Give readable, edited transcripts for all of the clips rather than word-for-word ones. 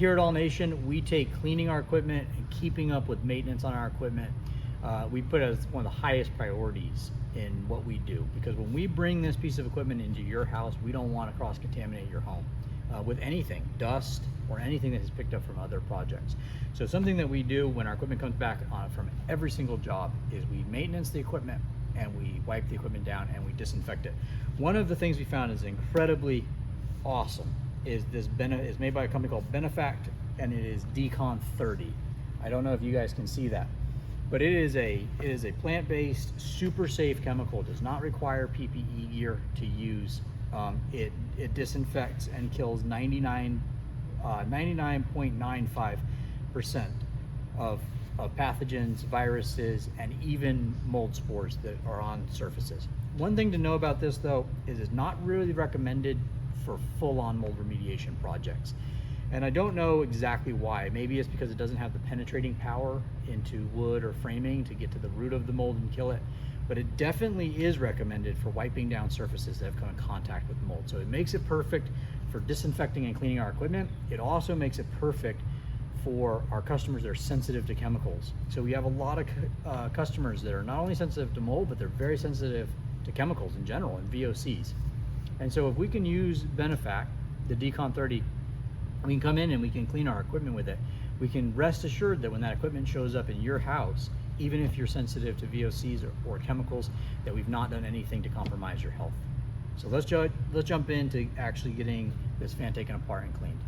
Here at AllNation, we take cleaning our equipment and keeping up with maintenance on our equipment, we put as one of the highest priorities in what we do, because when we bring this piece of equipment into your house, we don't want to cross-contaminate your home with anything, dust or anything that is picked up from other projects. So something that we do when our equipment comes back from every single job is we maintenance the equipment and we wipe the equipment down and we disinfect it. One of the things we found is incredibly awesome is this is made by a company called Benefact, and it is Decon 30. I don't know if you guys can see that, but it is a plant-based, super safe chemical. It does not require PPE gear to use. It disinfects and kills 99.95% of pathogens, viruses, and even mold spores that are on surfaces. One thing to know about this though is it's not really recommended for full-on mold remediation projects. And I don't know exactly why. Maybe it's because it doesn't have the penetrating power into wood or framing to get to the root of the mold and kill it. But it definitely is recommended for wiping down surfaces that have come in contact with mold. So it makes it perfect for disinfecting and cleaning our equipment. It also makes it perfect for our customers that are sensitive to chemicals. So we have a lot of customers that are not only sensitive to mold, but they're very sensitive to chemicals in general and VOCs. And so if we can use Benefact, the Decon 30, we can come in and we can clean our equipment with it. We can rest assured that when that equipment shows up in your house, even if you're sensitive to VOCs or chemicals, that we've not done anything to compromise your health. So let's jump into actually getting this fan taken apart and cleaned.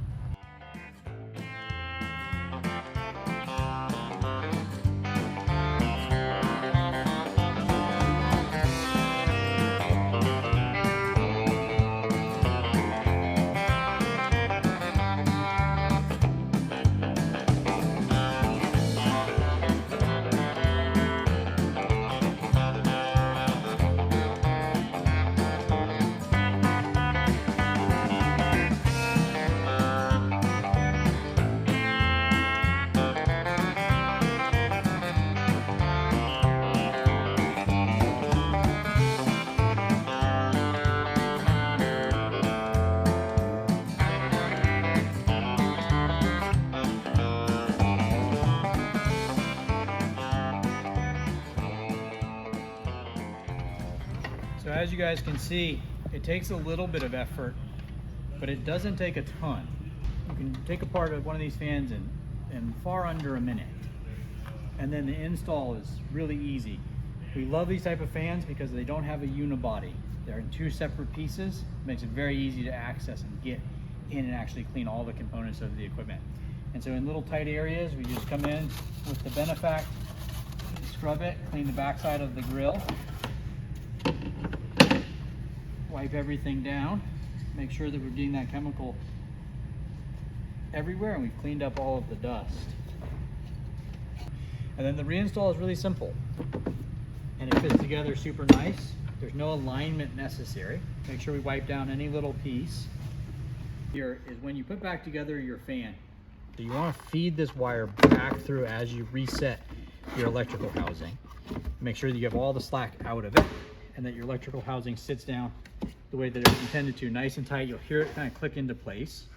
So as you guys can see, it takes a little bit of effort, but it doesn't take a ton. You can take apart one of these fans in far under a minute. And then the install is really easy. We love these type of fans because they don't have a unibody. They're in two separate pieces. It makes it very easy to access and get in and actually clean all the components of the equipment. And so in little tight areas, we just come in with the Benefact, scrub it, clean the backside of the grill, wipe everything down, make sure that we're getting that chemical everywhere, and we've cleaned up all of the dust. And then the reinstall is really simple, and it fits together super nice. There's no alignment necessary. Make sure we wipe down any little piece. Here is when you put back together your fan. So you want to feed this wire back through as you reset your electrical housing. Make sure that you have all the slack out of it and that your electrical housing sits down the way that it was intended to, nice and tight. You'll hear it kind of click into place.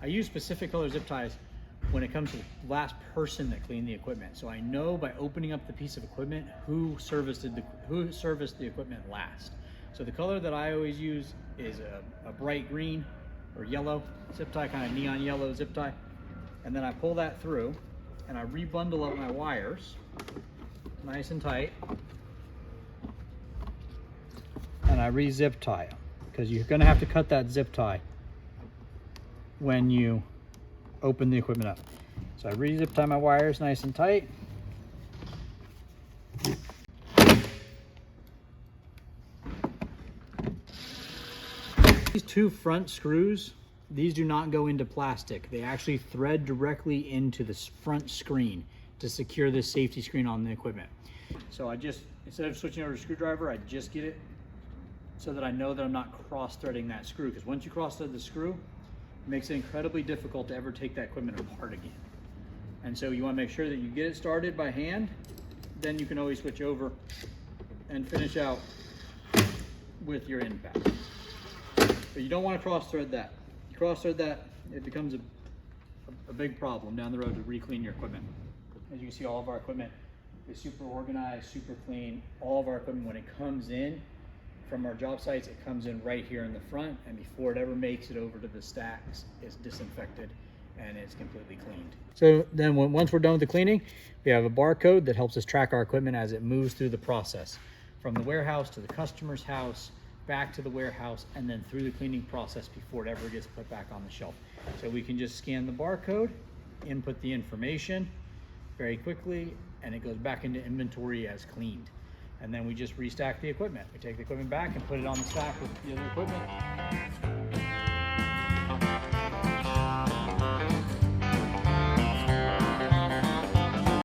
I use specific color zip ties when it comes to the last person that cleaned the equipment. So I know by opening up the piece of equipment who serviced the equipment last. So the color that I always use is a bright green or yellow zip tie, kind of neon yellow zip tie. And then I pull that through and I rebundle up my wires nice and tight. And I re-zip tie them, because you're going to have to cut that zip tie when you open the equipment up. So I re-zip tie my wires nice and tight. These two front screws, these do not go into plastic. They actually thread directly into this front screen to secure this safety screen on the equipment. So I just, instead of switching over to a screwdriver, I just get it so that I know that I'm not cross-threading that screw, because once you cross-thread the screw, it makes it incredibly difficult to ever take that equipment apart again. And so you want to make sure that you get it started by hand, then you can always switch over and finish out with your end pass. But you don't want to cross-thread that. You cross-thread that, it becomes a big problem down the road to re-clean your equipment. As you can see, all of our equipment is super organized, super clean. All of our equipment, when it comes in from our job sites, it comes in right here in the front, and before it ever makes it over to the stacks, it's disinfected and it's completely cleaned. So then once we're done with the cleaning, we have a barcode that helps us track our equipment as it moves through the process, from the warehouse to the customer's house, back to the warehouse, and then through the cleaning process before it ever gets put back on the shelf. So we can just scan the barcode, input the information very quickly, and it goes back into inventory as cleaned. And then we just restack the equipment. We take the equipment back and put it on the stack with the other equipment.